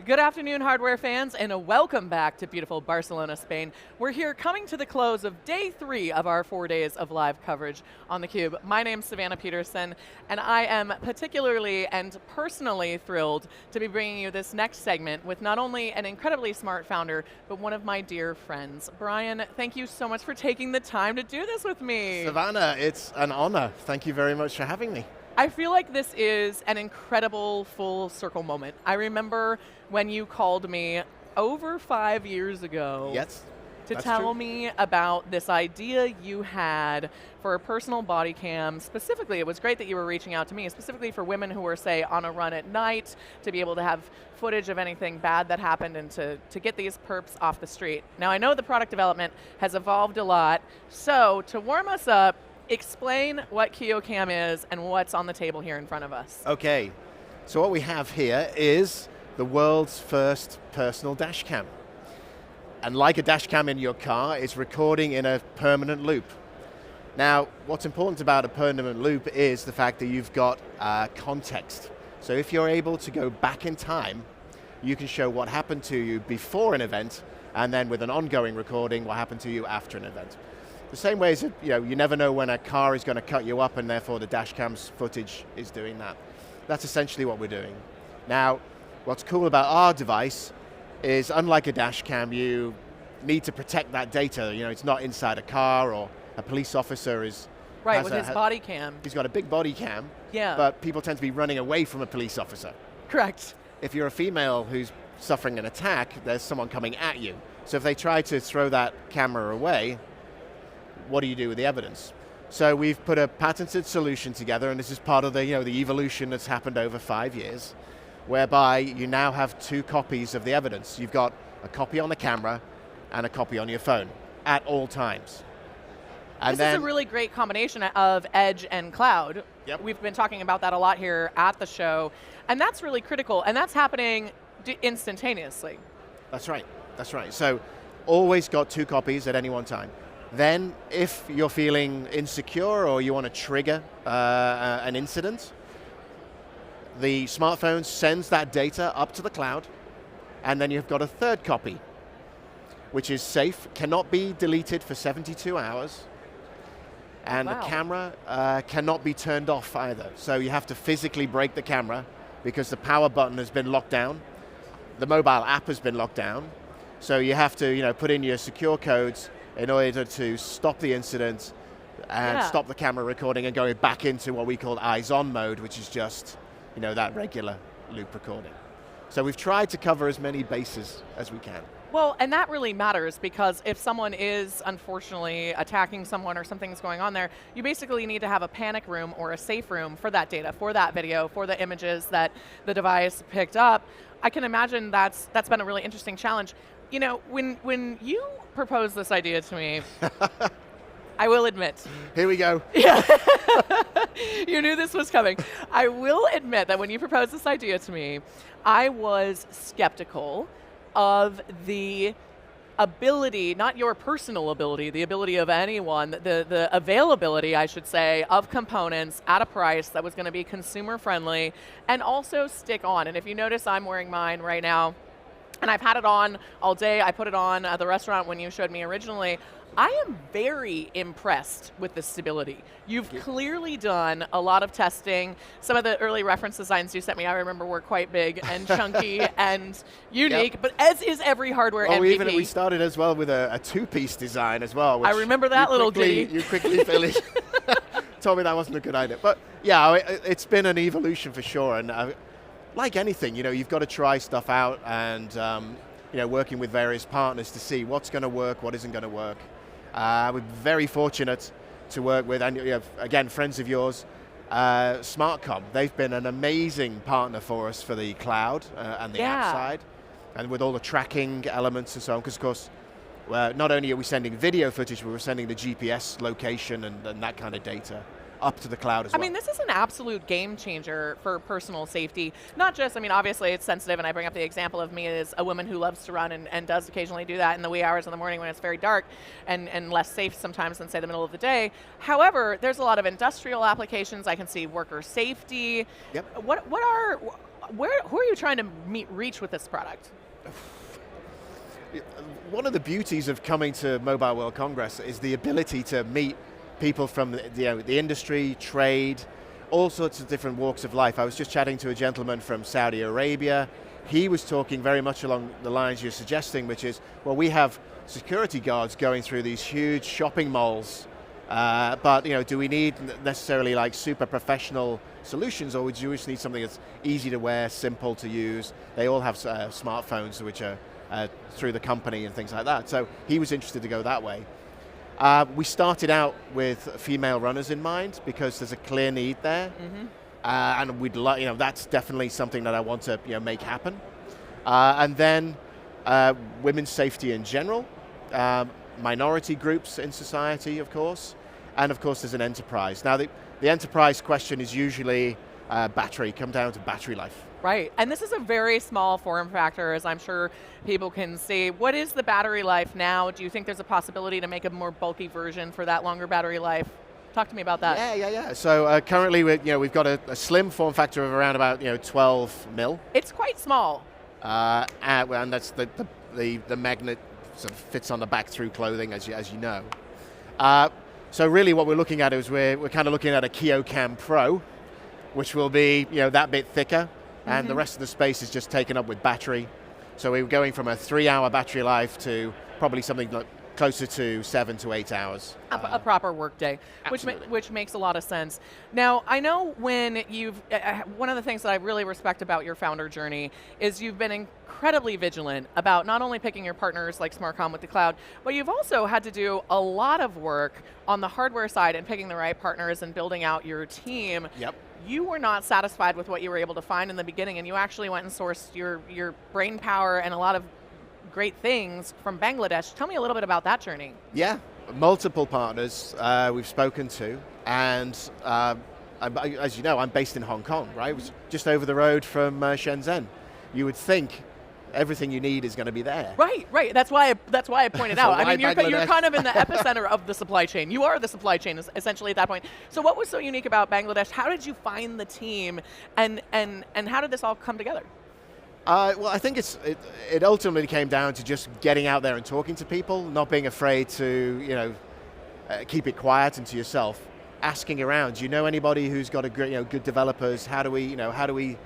Good afternoon, hardware fans, and a welcome back to beautiful Barcelona, Spain. We're here coming to the close of day 3 of our 4 days of live coverage on theCUBE. My name's Savannah Peterson, and I am particularly and personally thrilled to be bringing you this next segment with not only an incredibly smart founder, but one of my dear friends. Brian, thank you so much for taking the time to do this with me. Savannah, it's an honor. Thank you very much for having me. I feel like this is an incredible full circle moment. I remember when you called me over 5 years ago to tell me about this idea you had for a personal body cam. Specifically, it was great that you were reaching out to me, specifically for women who were, say, on a run at night, to be able to have footage of anything bad that happened and to get these perps off the street. Now, I know the product development has evolved a lot, so to warm us up, explain what Keocam is and what's on the table here in front of us. Okay, so what we have here is the world's first personal dash cam. And like a dash cam in your car, it's recording in a permanent loop. Now, what's important about a permanent loop is the fact that you've got context. So if you're able to go back in time, you can show what happened to you before an event, and then with an ongoing recording, what happened to you after an event. The same way as you never know when a car is going to cut you up, and therefore the dash cam's footage is doing that. That's essentially what we're doing. Now, what's cool about our device is, unlike a dash cam, you need to protect that data. It's not inside a car, or a police officer is... Right, with his body cam. He's got a big body cam, but people tend to be running away from a police officer. Correct. If you're a female who's suffering an attack, there's someone coming at you. So if they try to throw that camera away, what do you do with the evidence? So we've put a patented solution together, and this is part of the evolution that's happened over 5 years, whereby you now have 2 copies of the evidence. You've got a copy on the camera and a copy on your phone at all times. And this is a really great combination of edge and cloud. Yep. We've been talking about that a lot here at the show, and that's really critical, and that's happening instantaneously. That's right, that's right. So always got 2 copies at any one time. Then, if you're feeling insecure or you want to trigger an incident, the smartphone sends that data up to the cloud, and then you've got a 3rd copy, which is safe, cannot be deleted for 72 hours, and the camera cannot be turned off either. So you have to physically break the camera because the power button has been locked down, the mobile app has been locked down, so you have to put in your secure codes in order to stop the incident and stop the camera recording and going back into what we call eyes on mode, which is just that regular loop recording. So we've tried to cover as many bases as we can. Well, and that really matters, because if someone is unfortunately attacking someone or something's going on there, you basically need to have a panic room or a safe room for that data, for that video, for the images that the device picked up. I can imagine that's been a really interesting challenge. When you proposed this idea to me, I will admit. Here we go. Yeah. You knew this was coming. I will admit that when you proposed this idea to me, I was skeptical of the ability, not your personal ability, the ability of anyone, the availability, I should say, of components at a price that was going to be consumer friendly and also stick on. And if you notice, I'm wearing mine right now, and I've had it on all day. I put it on at the restaurant when you showed me originally. I am very impressed with the stability. You've clearly done a lot of testing. Some of the early reference designs you sent me, I remember, were quite big and chunky and unique, but as is every hardware MVP. We started as well with a 2-piece design as well. I remember that little ditty. You quickly finished. Told me that wasn't a good idea. But yeah, it's been an evolution for sure. And like anything, you've got to try stuff out, and working with various partners to see what's going to work, what isn't going to work. We're very fortunate to work with, and again, friends of yours, SmartCom. They've been an amazing partner for us for the cloud and the app side, and with all the tracking elements and so on, because of course, not only are we sending video footage, but we're sending the GPS location and that kind of data up to the cloud as well. I mean, this is an absolute game changer for personal safety. Not just, obviously it's sensitive, and I bring up the example of me as a woman who loves to run and does occasionally do that in the wee hours of the morning when it's very dark and less safe sometimes than, say, the middle of the day. However, there's a lot of industrial applications. I can see worker safety. Yep. What are who are you trying to reach with this product? One of the beauties of coming to Mobile World Congress is the ability to meet people from the industry, trade, all sorts of different walks of life. I was just chatting to a gentleman from Saudi Arabia. He was talking very much along the lines you're suggesting, which is, well, we have security guards going through these huge shopping malls, but do we need necessarily like super professional solutions, or would you just need something that's easy to wear, simple to use? They all have smartphones which are through the company and things like that. So he was interested to go that way. We started out with female runners in mind because there's a clear need there, and we'd like, that's definitely something that I want to make happen. And then women's safety in general, minority groups in society, of course, and of course there's an enterprise. Now the enterprise question is usually come down to battery life. Right, and this is a very small form factor, as I'm sure people can see. What is the battery life now? Do you think there's a possibility to make a more bulky version for that longer battery life? Talk to me about that. Yeah. So currently, we've got a slim form factor of around about 12 mil. It's quite small. And that's the magnet sort of fits on the back through clothing, as you know. So really, what we're looking at is we're kind of looking at a Keocam Pro, which will be that bit thicker. And the rest of the space is just taken up with battery. So we're going from a 3-hour battery life to probably something like closer to 7 to 8 hours. A proper work day, which makes a lot of sense. Now, I know when one of the things that I really respect about your founder journey is you've been incredibly vigilant about not only picking your partners like Smartcom with the cloud, but you've also had to do a lot of work on the hardware side and picking the right partners and building out your team. Yep. You were not satisfied with what you were able to find in the beginning, and you actually went and sourced your brain power and a lot of great things from Bangladesh. Tell me a little bit about that journey. Yeah, multiple partners we've spoken to, and as you know, I'm based in Hong Kong, right? It was just over the road from Shenzhen. You would think everything you need is going to be there. Right. That's why I pointed out. I mean, you're kind of in the epicenter of the supply chain. You are the supply chain essentially at that point. So what was so unique about Bangladesh? How did you find the team, and how did this all come together? Well, I think it ultimately came down to just getting out there and talking to people, not being afraid to keep it quiet and to yourself, asking around. Do you know anybody who's got a great, good developers? How do we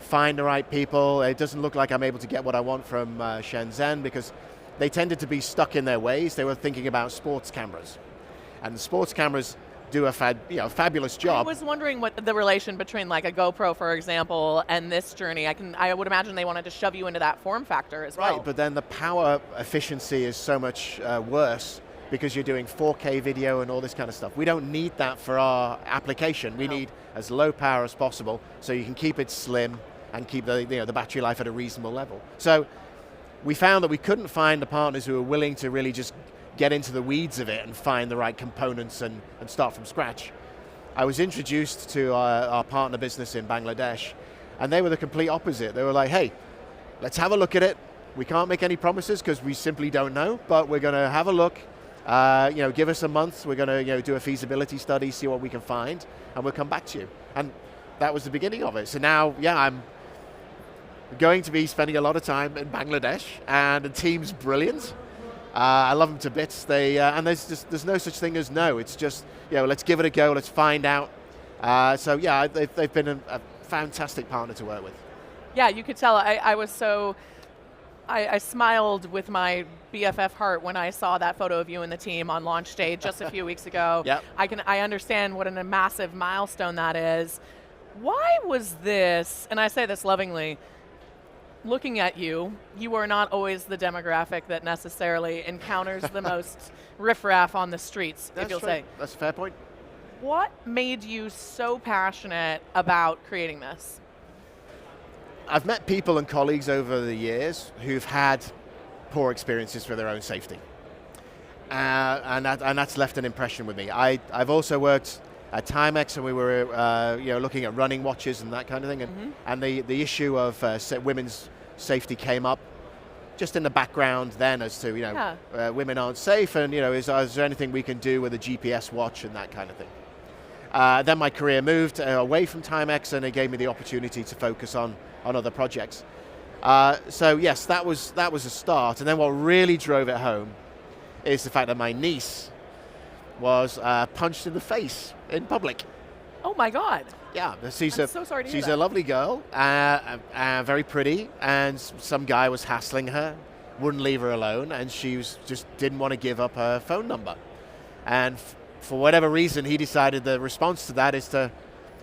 find the right people? It doesn't look like I'm able to get what I want from Shenzhen, because they tended to be stuck in their ways. They were thinking about sports cameras, and the sports cameras do a fabulous job. I was wondering what the relation between like a GoPro, for example, and this journey. I would imagine they wanted to shove you into that form factor as well. Right, but then the power efficiency is so much worse because you're doing 4K video and all this kind of stuff. We don't need that for our application. We need as low power as possible so you can keep it slim and keep the battery life at a reasonable level. So we found that we couldn't find the partners who were willing to really just get into the weeds of it and find the right components and start from scratch. I was introduced to our partner business in Bangladesh, and they were the complete opposite. They were like, hey, let's have a look at it. We can't make any promises because we simply don't know, but we're going to have a look. Give us a month. We're going to do a feasibility study, see what we can find, and we'll come back to you. And that was the beginning of it. So now, I'm going to be spending a lot of time in Bangladesh, and the team's brilliant. I love them to bits. And there's no such thing as no. It's just let's give it a go. Let's find out. They've been a fantastic partner to work with. Yeah, you could tell. I smiled with my BFF heart when I saw that photo of you and the team on launch day just a few weeks ago. Yep. I understand what a massive milestone that is. Why was this, and I say this lovingly, looking at you are not always the demographic that necessarily encounters the most riffraff on the streets, if you'll say. That's a fair point. What made you so passionate about creating this? I've met people and colleagues over the years who've had poor experiences with their own safety. And that's left an impression with me. I've also worked at Timex, and we were looking at running watches and that kind of thing, and the issue of women's safety came up just in the background then as to women aren't safe, and is there anything we can do with a GPS watch and that kind of thing. Then my career moved away from Timex, and it gave me the opportunity to focus on other projects. So yes, that was a start. And then what really drove it home is the fact that my niece was punched in the face in public. Oh my God. Yeah, I'm so sorry to hear she's that. a lovely girl, very pretty, and some guy was hassling her, wouldn't leave her alone, and she just didn't want to give up her phone number. And for whatever reason, he decided the response to that is to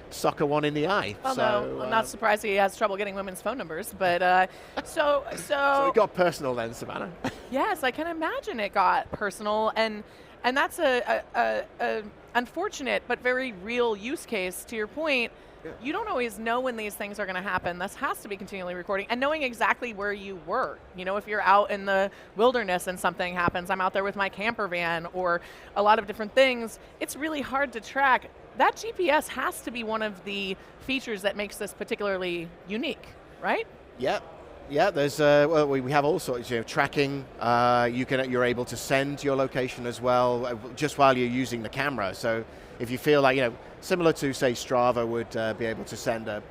sock her one in the eye. Well, so, no, I'm not surprised he has trouble getting women's phone numbers, but so it got personal then, Savannah. yes, I can imagine it got personal, and that's a unfortunate but very real use case. To your point, Yeah. you don't always know when these things are going to happen. This has to be continually recording and knowing exactly where you were. You know, if you're out in the wilderness and something happens, I'm out there with my camper van or a lot of different things, it's really hard to track. That GPS has to be one of the features that makes this particularly unique, right? Yeah, there's well, we have all sorts, tracking. You're able to send your location as well, just while you're using the camera. So if you feel like, similar to say Strava would be able to send a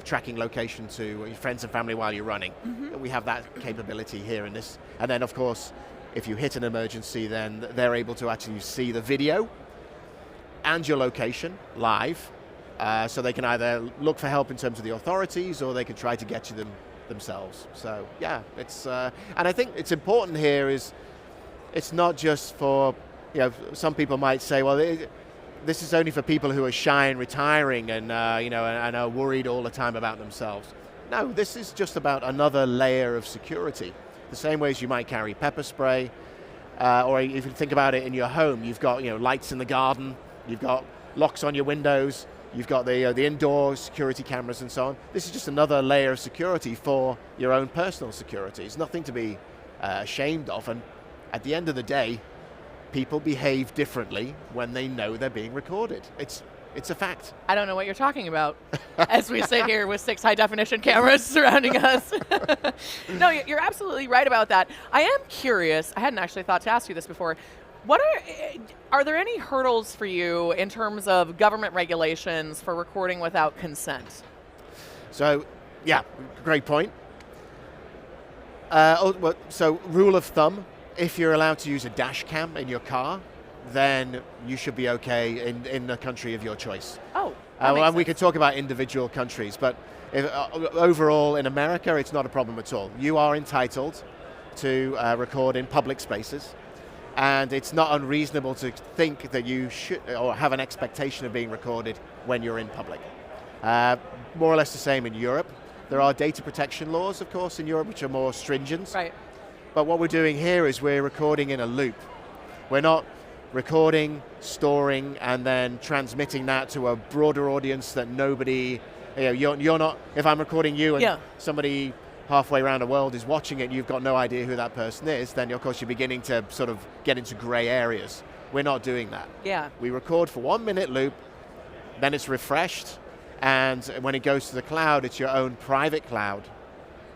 tracking location to your friends and family while you're running. Mm-hmm. We have that capability here in this. And then of course, if you hit an emergency, then they're able to actually see the video and your location live. So they can either look for help in terms of the authorities, or they can try to get to them themselves. So yeah, it's and I think it's important here is it's not just for, some people might say, well, this is only for people who are shy and retiring and and are worried all the time about themselves. No, this is just about another layer of security. The same way as you might carry pepper spray, or if you think about it in your home, you've got lights in the garden, you've got locks on your windows, you've got the indoor security cameras and so on. This is just another layer of security for your own personal security. It's nothing to be ashamed of, and at the end of the day, people behave differently when they know they're being recorded. It's a fact. I don't know what you're talking about as we sit here with 6 high-definition cameras surrounding us. No, you're absolutely right about that. I am curious, I hadn't actually thought to ask you this before, are there any hurdles for you in terms of government regulations for recording without consent? So, yeah, great point. So rule of thumb, if you're allowed to use a dash cam in your car, then you should be okay in the country of your choice. Oh, and we could talk about individual countries, but overall in America, it's not a problem at all. You are entitled to record in public spaces, and it's not unreasonable to think that you should, or have an expectation of being recorded when you're in public. More or less the same in Europe. There are data protection laws, of course, in Europe, which are more stringent. Right. But what we're doing here is we're recording in a loop. We're not recording, storing, and then transmitting that to a broader audience that nobody, you're not, if I'm recording you and somebody halfway around the world is watching it and you've got no idea who that person is, then of course you're beginning to sort of get into gray areas. We're not doing that. Yeah. We record for 1 minute loop, then it's refreshed, and when it goes to the cloud, it's your own private cloud.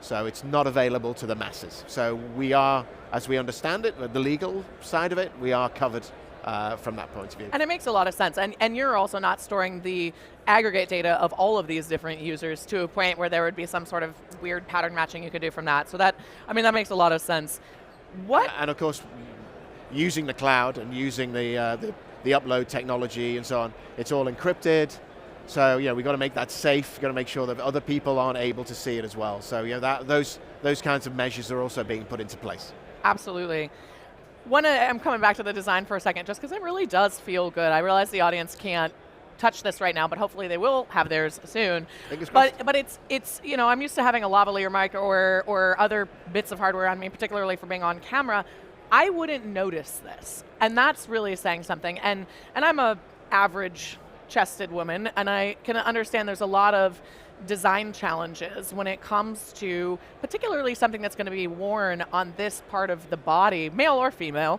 So it's not available to the masses. So we are, as we understand it, the legal side of it, we are covered from that point of view. And it makes a lot of sense. And you're also not storing the aggregate data of all of these different users to a point where there would be some sort of weird pattern matching you could do from that. So that makes a lot of sense. And of course, using the cloud and using the upload technology and so on, it's all encrypted. So we've got to make that safe. We've got to make sure that other people aren't able to see it as well. So those kinds of measures are also being put into place. Absolutely. I'm coming back to the design for a second, just because it really does feel good. I realize the audience can't touch this right now, but hopefully they will have theirs soon. But it's I'm used to having a lavalier mic or other bits of hardware on me, particularly for being on camera. I wouldn't notice this, and that's really saying something. And I'm a average chested woman, and I can understand there's a lot of design challenges when it comes to particularly something that's going to be worn on this part of the body, male or female,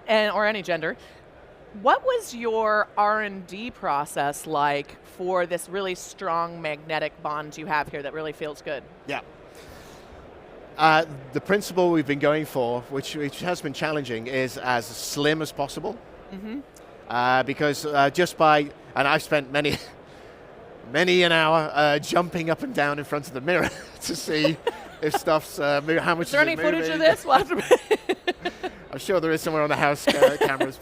or any gender. What was your R&D process like for this really strong magnetic bond you have here that really feels good? Yeah. The principle we've been going for, which has been challenging, is as slim as possible. Mm-hmm. because just by, and I've spent many an hour jumping up and down in front of the mirror to see if stuff's how much is there any footage of this? I'm sure there is somewhere on the house cameras,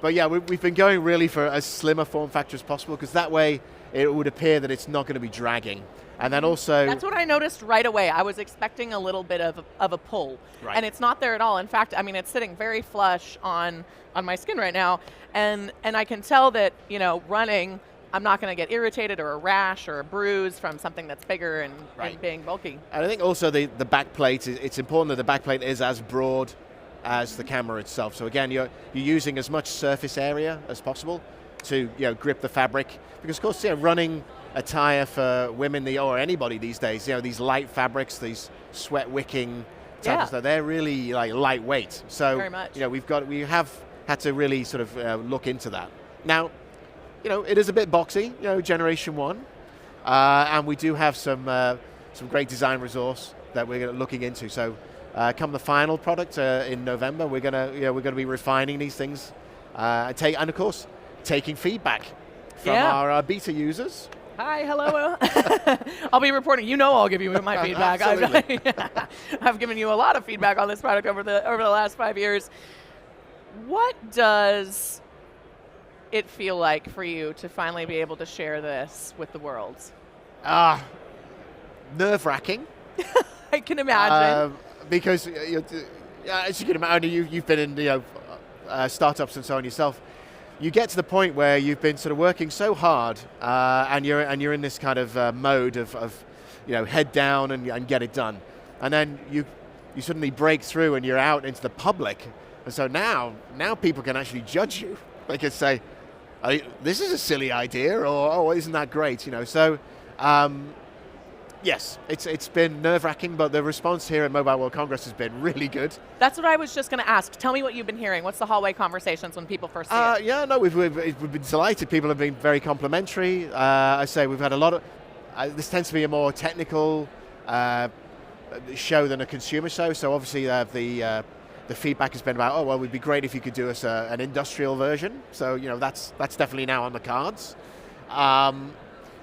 but yeah, we've been going really for as slimmer form factor as possible, because that way it would appear that it's not going to be dragging. And then also... That's what I noticed right away. I was expecting a little bit of a pull, right. And it's not there at all. In fact, I mean, it's sitting very flush on my skin right now, and I can tell that, you know, running, I'm not going to get irritated or a rash or a bruise from something that's bigger and being bulky. And I think also the back plate, it's important that the back plate is as broad as the camera itself. So again, you're using as much surface area as possible to, you know, grip the fabric, because of course, you know, running attire for women or anybody these days, you know, these light fabrics, these sweat wicking type of stuff, they're really like lightweight. So very much. You know, we have had to really sort of look into that. Now, you know, it is a bit boxy, you know, Generation 1, and we do have some great design resource that we're looking into. So come the final product in November, we're gonna be refining these things, and of course taking feedback from our beta users. Hi, hello. I'll be reporting. You know, I'll give you my feedback. I've given you a lot of feedback on this product over the last 5 years. What does it feel like for you to finally be able to share this with the world? Nerve-wracking. I can imagine. Because as you can imagine, you've been in startups and so on yourself. You get to the point where you've been sort of working so hard, and you're in this kind of mode of you know, head down and get it done, and then you suddenly break through and you're out into the public, and so now people can actually judge you. They can say, "This is a silly idea," or "Oh, isn't that great?" You know. So yes, it's been nerve-wracking, but the response here at Mobile World Congress has been really good. That's what I was just going to ask. Tell me what you've been hearing. What's the hallway conversations when people first see it? Yeah, no, we've been delighted. People have been very complimentary. I say we've had a lot of, this tends to be a more technical show than a consumer show, so obviously the feedback has been about, oh, well, it would be great if you could do us an industrial version. So, you know, that's definitely now on the cards.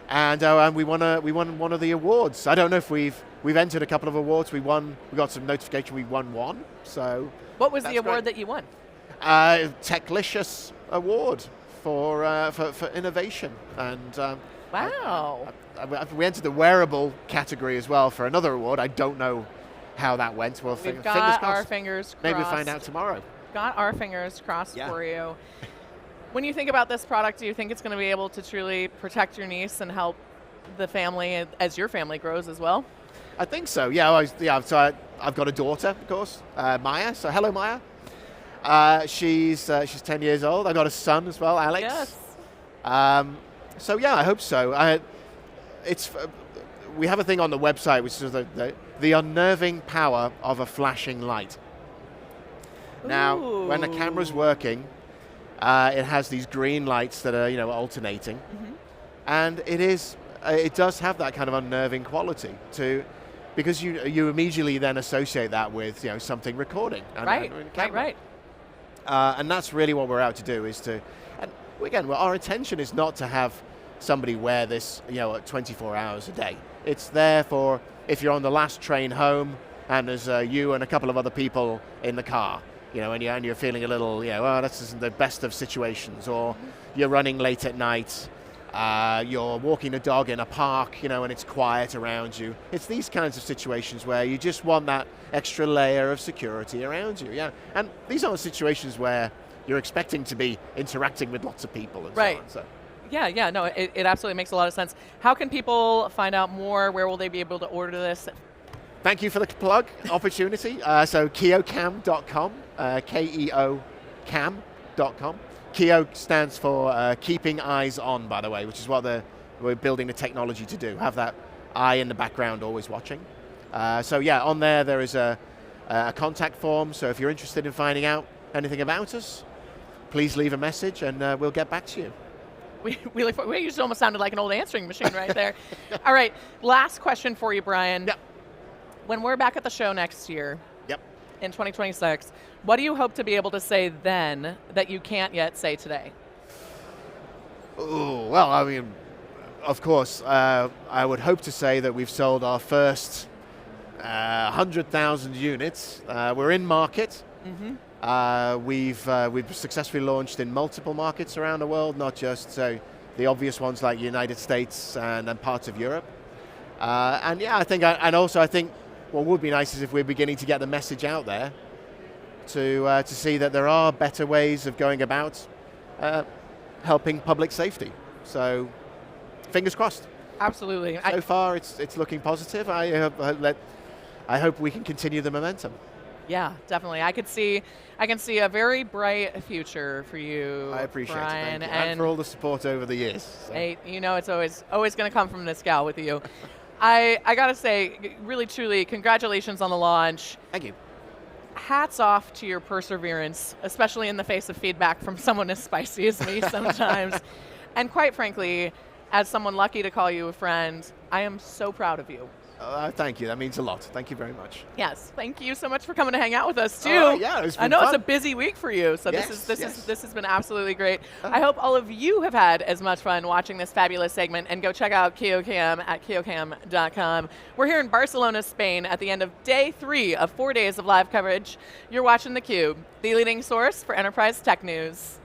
And we won one of the awards. I don't know if we've entered a couple of awards. We got some notification we won one. So what was the award that you won? Techlicious Award for innovation. And wow. We entered the wearable category as well for another award. I don't know how that went. Well, We've got our fingers crossed. Maybe we'll find out tomorrow. Got our fingers crossed for you. When you think about this product, do you think it's going to be able to truly protect your niece and help the family as your family grows as well? I think so. Yeah. So I've got a daughter, of course, Maya. So hello, Maya. She's 10 years old. I got a son as well, Alex. Yes. So yeah, I hope so. We have a thing on the website which is the unnerving power of a flashing light. Now, when the camera's working, it has these green lights that are, you know, alternating, and it does have that kind of unnerving quality because you immediately then associate that with, you know, something recording. Right. And that's really what we're out to do, and again, our intention is not to have somebody wear this, you know, 24 hours a day. It's there for if you're on the last train home and there's you and a couple of other people in the car. You know, and you're feeling a little, you know, oh, this isn't the best of situations, or you're running late at night, you're walking a dog in a park, you know, and it's quiet around you. It's these kinds of situations where you just want that extra layer of security around you, yeah. And these aren't situations where you're expecting to be interacting with lots of people and so on. So. Yeah, no, it absolutely makes a lot of sense. How can people find out more? Where will they be able to order this? Thank you for the plug opportunity. So Keocam.com, Keocam.com. Keo stands for keeping eyes on, by the way, which is what we're building the technology to do. Have that eye in the background always watching. So yeah, on there is a contact form. So if you're interested in finding out anything about us, please leave a message and we'll get back to you. We just almost sounded like an old answering machine right there. All right, last question for you, Brian. Yep. When we're back at the show next year, yep, in 2026, What do you hope to be able to say then that you can't yet say today? Ooh, well, I mean, of course, I would hope to say that we've sold our first 100,000 units. We're in market. We've successfully launched in multiple markets around the world, not just the obvious ones like United States and parts of Europe. And yeah, I think what would be nice is if we're beginning to get the message out there to see that there are better ways of going about helping public safety. So, fingers crossed. Absolutely. So far, it's looking positive. I hope we can continue the momentum. Yeah, definitely. I can see a very bright future for you, I appreciate Brian, it. Thank you. And for all the support over the years. So. Hey, you know it's always going to come from this gal with you. I got to say, really, truly, congratulations on the launch. Thank you. Hats off to your perseverance, especially in the face of feedback from someone as spicy as me sometimes. And quite frankly, as someone lucky to call you a friend, I am so proud of you. Thank you. That means a lot. Thank you very much. Yes, thank you so much for coming to hang out with us too. Yeah, it's been I know fun. It's a busy week for you, so Yes, this yes. has been absolutely great. I hope all of you have had as much fun watching this fabulous segment, and go check out Keocam at keocam.com. We're here in Barcelona, Spain, at the end of day 3 of 4 days of live coverage. You're watching theCUBE, the leading source for enterprise tech news.